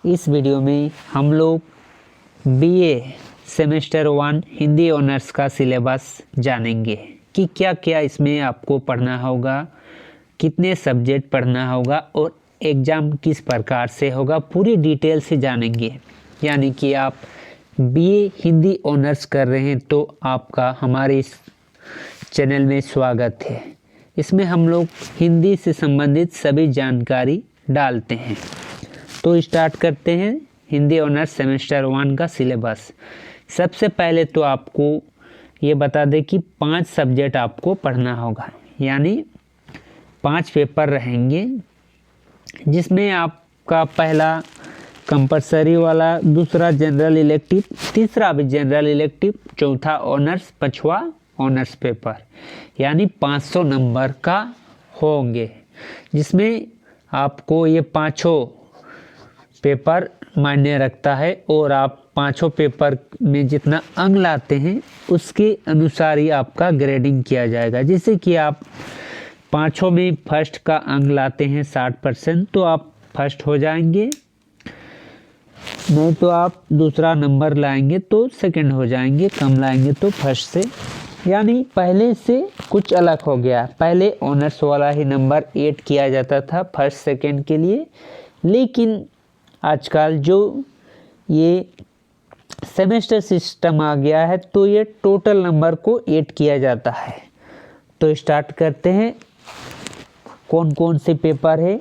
इस वीडियो में हम लोग बीए सेमेस्टर 1 हिंदी ऑनर्स का सिलेबस जानेंगे कि क्या क्या इसमें आपको पढ़ना होगा, कितने सब्जेक्ट पढ़ना होगा और एग्ज़ाम किस प्रकार से होगा, पूरी डिटेल से जानेंगे। यानी कि आप बीए हिंदी ऑनर्स कर रहे हैं तो आपका हमारे इस चैनल में स्वागत है। इसमें हम लोग हिंदी से संबंधित सभी जानकारी डालते हैं। तो स्टार्ट करते हैं हिंदी ऑनर्स सेमेस्टर 1 का सिलेबस। सबसे पहले तो आपको ये बता दें कि 5 सब्जेक्ट आपको पढ़ना होगा, यानी 5 पेपर रहेंगे, जिसमें आपका पहला कंपलसरी वाला, दूसरा जनरल इलेक्टिव, तीसरा भी जनरल इलेक्टिव, चौथा ऑनर्स, पांचवा ऑनर्स पेपर, यानी 500 नंबर का होंगे, जिसमें आपको ये पाँचों पेपर मायने रखता है और आप पाँचों पेपर में जितना अंक लाते हैं उसके अनुसार ही आपका ग्रेडिंग किया जाएगा। जैसे कि आप पाँचों में फर्स्ट का अंक लाते हैं 60% तो आप फर्स्ट हो जाएंगे, नहीं तो आप दूसरा नंबर लाएंगे तो सेकंड हो जाएंगे, कम लाएंगे तो फर्स्ट से। यानी पहले से कुछ अलग हो गया। पहले ऑनर्स वाला ही नंबर 8 किया जाता था फर्स्ट सेकंड के लिए, लेकिन आजकल जो ये सेमेस्टर सिस्टम आ गया है तो ये टोटल नंबर को 8 किया जाता है। तो स्टार्ट करते हैं कौन कौन से पेपर है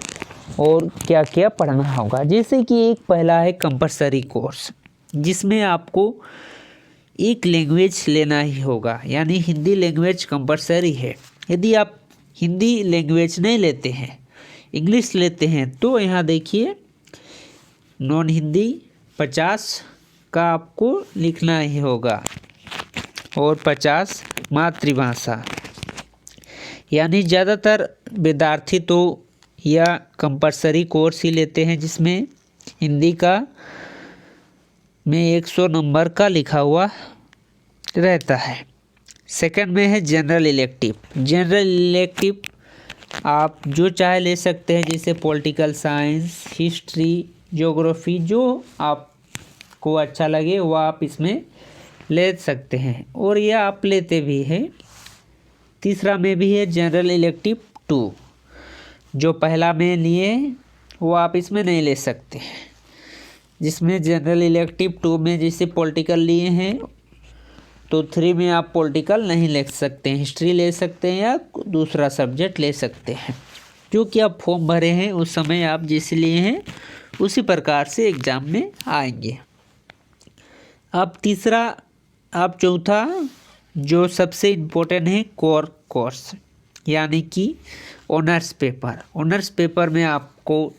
और क्या क्या पढ़ना होगा। जैसे कि एक पहला है कंपलसरी कोर्स, जिसमें आपको एक लैंग्वेज लेना ही होगा, यानी हिंदी लैंग्वेज कंपलसरी है। यदि आप हिंदी लैंग्वेज नहीं लेते हैं, इंग्लिश लेते हैं, तो यहाँ देखिए नॉन हिंदी 50 का आपको लिखना ही होगा और 50 मातृभाषा। यानी ज़्यादातर विद्यार्थी तो यह कंपलसरी कोर्स ही लेते हैं, जिसमें हिंदी का में 100 नंबर का लिखा हुआ रहता है। सेकंड में है जनरल इलेक्टिव। जनरल इलेक्टिव आप जो चाहे ले सकते हैं, जैसे पॉलिटिकल साइंस, हिस्ट्री, ज्योग्राफी, जो आपको अच्छा लगे वो आप इसमें ले सकते हैं और यह आप लेते भी हैं। तीसरा में भी है जनरल इलेक्टिव 2, जो पहला में लिए वो आप इसमें नहीं ले सकते हैं। जिसमें जनरल इलेक्टिव 2 में जैसे पॉलिटिकल लिए हैं तो 3 में आप पॉलिटिकल नहीं ले सकते हैं, हिस्ट्री ले सकते हैं या दूसरा सब्जेक्ट ले सकते हैं। जो कि आप फॉर्म भरे हैं उस समय आप जिसे लिए हैं उसी प्रकार से एग्ज़ाम में आएंगे। अब तीसरा, अब चौथा जो सबसे इम्पोर्टेंट है कोर कोर्स, यानी कि ऑनर्स पेपर। ऑनर्स पेपर में आपको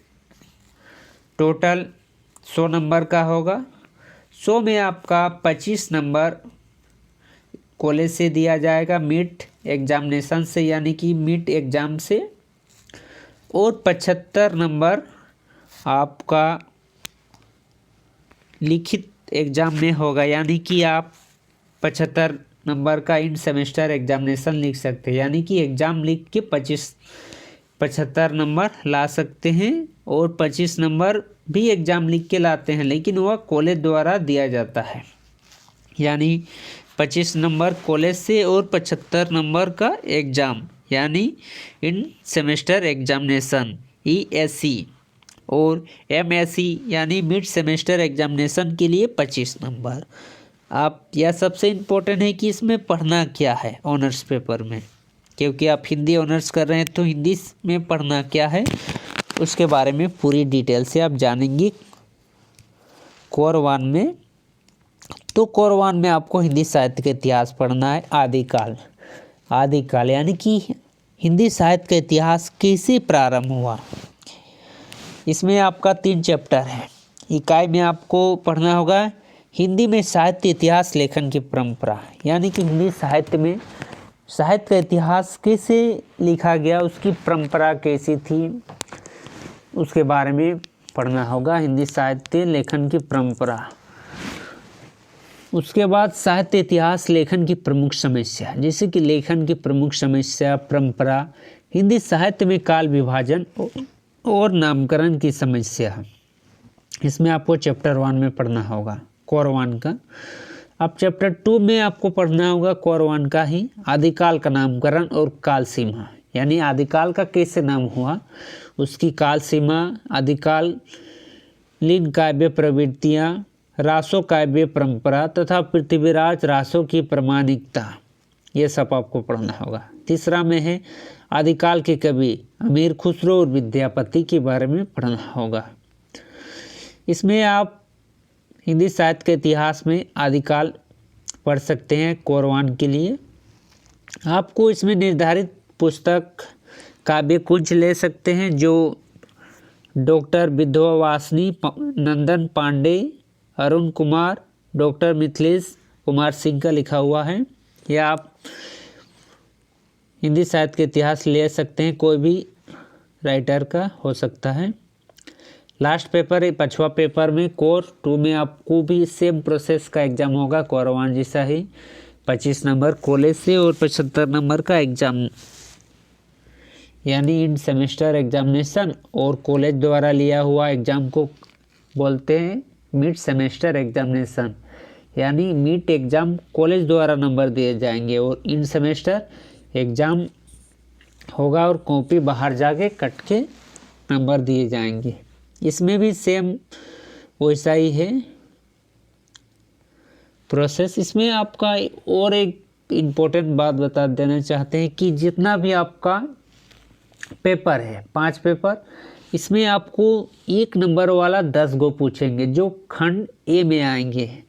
टोटल 100 नंबर का होगा। 100 में आपका 25 नंबर कॉलेज से दिया जाएगा मिड एग्जामिनेशन से, यानी कि मिड एग्ज़ाम से, और 75 नंबर आपका लिखित एग्ज़ाम में होगा, यानी कि आप 75 नंबर का इन सेमेस्टर एग्जामिनेशन लिख सकते हैं, यानी कि एग्ज़ाम लिख के 75 नंबर ला सकते हैं और 25 नंबर भी एग्ज़ाम लिख के लाते हैं, लेकिन वह कॉलेज द्वारा दिया जाता है। यानी 25 नंबर कॉलेज से और 75 नंबर का एग्ज़ाम, यानी इन सेमेस्टर एग्जामिनेशन ESE, और MSE यानी मिड सेमेस्टर एग्जामिनेशन के लिए 25 नंबर। आप यह सबसे इम्पोर्टेंट है कि इसमें पढ़ना क्या है ऑनर्स पेपर में, क्योंकि आप हिंदी ऑनर्स कर रहे हैं तो हिंदी में पढ़ना क्या है उसके बारे में पूरी डिटेल से आप जानेंगे कोर 1 में। तो कोर 1 में आपको हिंदी साहित्य का इतिहास पढ़ना है। आदिकाल यानी कि हिंदी साहित्य का इतिहास कैसे प्रारंभ हुआ। इसमें आपका 3 चैप्टर है। इकाई में आपको पढ़ना होगा हिंदी में साहित्य इतिहास लेखन की परंपरा, यानी कि हिंदी साहित्य में साहित्य का इतिहास कैसे लिखा गया, उसकी परंपरा कैसी थी, उसके बारे में पढ़ना होगा, हिंदी साहित्य लेखन की परंपरा। उसके बाद साहित्य इतिहास लेखन की प्रमुख समस्या, जैसे कि लेखन की प्रमुख समस्या, परंपरा, हिंदी साहित्य में काल विभाजन और नामकरण की समस्या। इसमें आपको चैप्टर 1 में पढ़ना होगा कोर 1 का। अब चैप्टर 2 में आपको पढ़ना होगा कोर 1 का ही आदिकाल का नामकरण और काल सीमा, यानी आदिकाल का कैसे नाम हुआ, उसकी काल सीमा, आदिकालीन काव्य प्रवृत्तियाँ, रासो काव्य परंपरा तथा पृथ्वीराज रासों की प्रामाणिकता, ये सब आपको पढ़ना होगा। तीसरा में है आदिकाल के कवि अमीर खुसरो और विद्यापति के बारे में पढ़ना होगा। इसमें आप हिंदी साहित्य के इतिहास में आदिकाल पढ़ सकते हैं कोर 1 के लिए। आपको इसमें निर्धारित पुस्तक काव्य कुंज ले सकते हैं जो डॉक्टर विद्यावासिनी नंदन पांडे, अरुण कुमार, डॉक्टर मिथिलेश कुमार सिंह का लिखा हुआ है। या आप हिंदी साहित्य के इतिहास ले सकते हैं, कोई भी राइटर का हो सकता है। लास्ट पेपर 5वां पेपर में कोर 2 में आपको भी सेम प्रोसेस का एग्ज़ाम होगा कोर 1 जैसा ही, 25 नंबर कॉलेज से और 75 नंबर का एग्ज़ाम, यानी इन सेमेस्टर एग्जामिनेशन और कॉलेज द्वारा लिया हुआ एग्ज़ाम को बोलते हैं मिड सेमेस्टर एग्जामिनेशन, यानी मिड एग्ज़ाम कॉलेज द्वारा नंबर दिए जाएंगे और इन सेमेस्टर एग्ज़ाम होगा और कॉपी बाहर जाके कट के नंबर दिए जाएंगे। इसमें भी सेम वैसा ही है प्रोसेस। इसमें आपका और एक इम्पोर्टेंट बात बता देना चाहते हैं कि जितना भी आपका पेपर है 5 पेपर, इसमें आपको 1 नंबर वाला 10 गो पूछेंगे जो खंड ए में आएंगे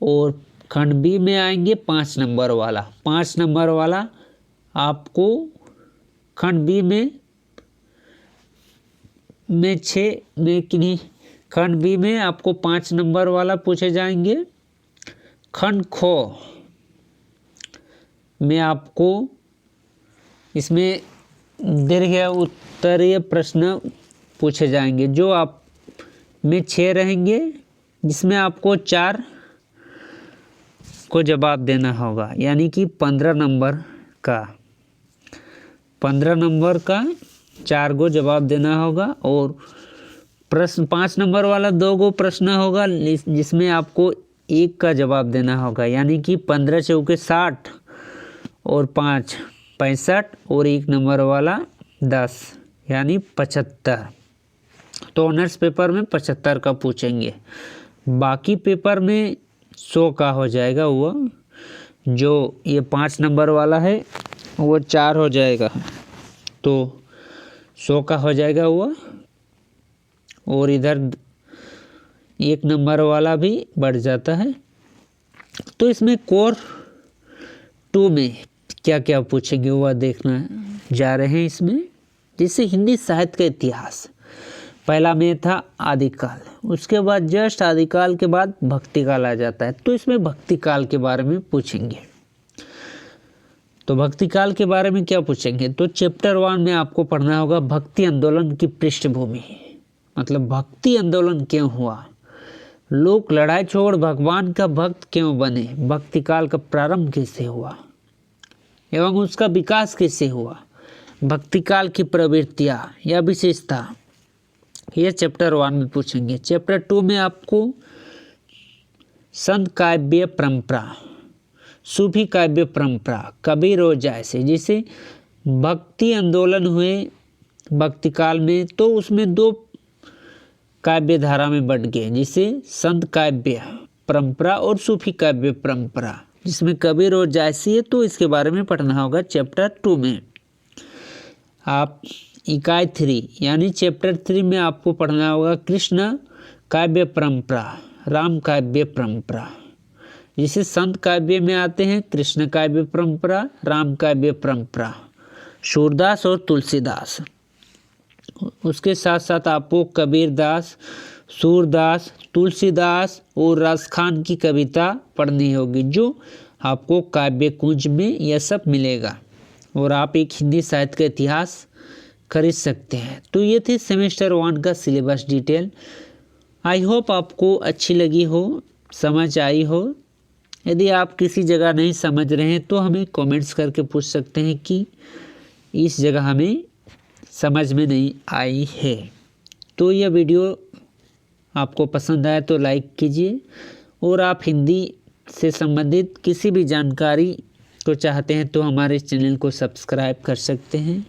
और खंड बी में आएंगे 5 नंबर वाला। 5 नंबर वाला आपको खंड बी में 6 में किन्हीं खंड बी में आपको 5 नंबर वाला पूछे जाएंगे। खंड खो में आपको इसमें दीर्घ उत्तरीय प्रश्न पूछे जाएंगे जो आप में 6 रहेंगे, जिसमें आपको 4 को जवाब देना होगा, यानी कि 15 नंबर का 4 गो जवाब देना होगा। और प्रश्न 5 नंबर वाला 2 गो प्रश्न होगा जिसमें आपको 1 का जवाब देना होगा, यानी कि 15 चौके 60 और 5 65 और 1 नंबर वाला 10 यानी 75। तो ऑनर्स पेपर में 75 का पूछेंगे, बाकी पेपर में 100 का हो जाएगा। वो जो ये 5 नंबर वाला है वो 4 हो जाएगा, तो 100 का हो जाएगा वो। और इधर 1 नंबर वाला भी बढ़ जाता है। तो इसमें कोर 2 में क्या क्या पूछेंगे वह देखना जा रहे हैं इसमें। जैसे हिंदी साहित्य का इतिहास, पहला में था आदिकाल, उसके बाद जस्ट आदिकाल के बाद भक्तिकाल आ जाता है, तो इसमें भक्तिकाल के बारे में पूछेंगे। तो भक्तिकाल के बारे में क्या पूछेंगे, तो चैप्टर 1 में आपको पढ़ना होगा भक्ति आंदोलन की पृष्ठभूमि, मतलब भक्ति आंदोलन क्यों हुआ, लोग लड़ाई छोड़ भगवान का भक्त क्यों बने, भक्तिकाल का प्रारंभ कैसे हुआ एवं उसका विकास कैसे हुआ, भक्तिकाल की प्रवृत्तियाँ या विशेषता, यह चैप्टर 1 में पूछेंगे। चैप्टर 2 में आपको संत काव्य परंपरा, सूफी काव्य परंपरा, कबीर और जैसे जैसे भक्ति आंदोलन हुए भक्तिकाल में, तो उसमें 2 काव्य धारा में बढ़ गए, जिसे संत काव्य परंपरा और सूफी काव्य परंपरा, जिसमें कबीर और जायसी है, तो इसके बारे में पढ़ना होगा चैप्टर 2 में। आप इकाई 3 यानी चैप्टर 3 में आपको पढ़ना होगा कृष्ण काव्य परंपरा, राम काव्य परंपरा, जिसे संत काव्य में आते हैं कृष्ण काव्य परंपरा, राम काव्य परंपरा, सूरदास और तुलसीदास। उसके साथ साथ आपको कबीरदास, सूरदास, तुलसीदास और राजखान की कविता पढ़नी होगी, जो आपको काव्य कुंज में यह सब मिलेगा। और आप एक हिंदी साहित्य का इतिहास खरीद सकते हैं। तो ये थे सेमेस्टर 1 का सिलेबस डिटेल। आई होप आपको अच्छी लगी हो, समझ आई हो। यदि आप किसी जगह नहीं समझ रहे हैं तो हमें कमेंट्स करके पूछ सकते हैं कि इस जगह हमें समझ में नहीं आई है। तो यह वीडियो आपको पसंद आया तो लाइक कीजिए, और आप हिंदी से संबंधित किसी भी जानकारी को चाहते हैं तो हमारे चैनल को सब्सक्राइब कर सकते हैं।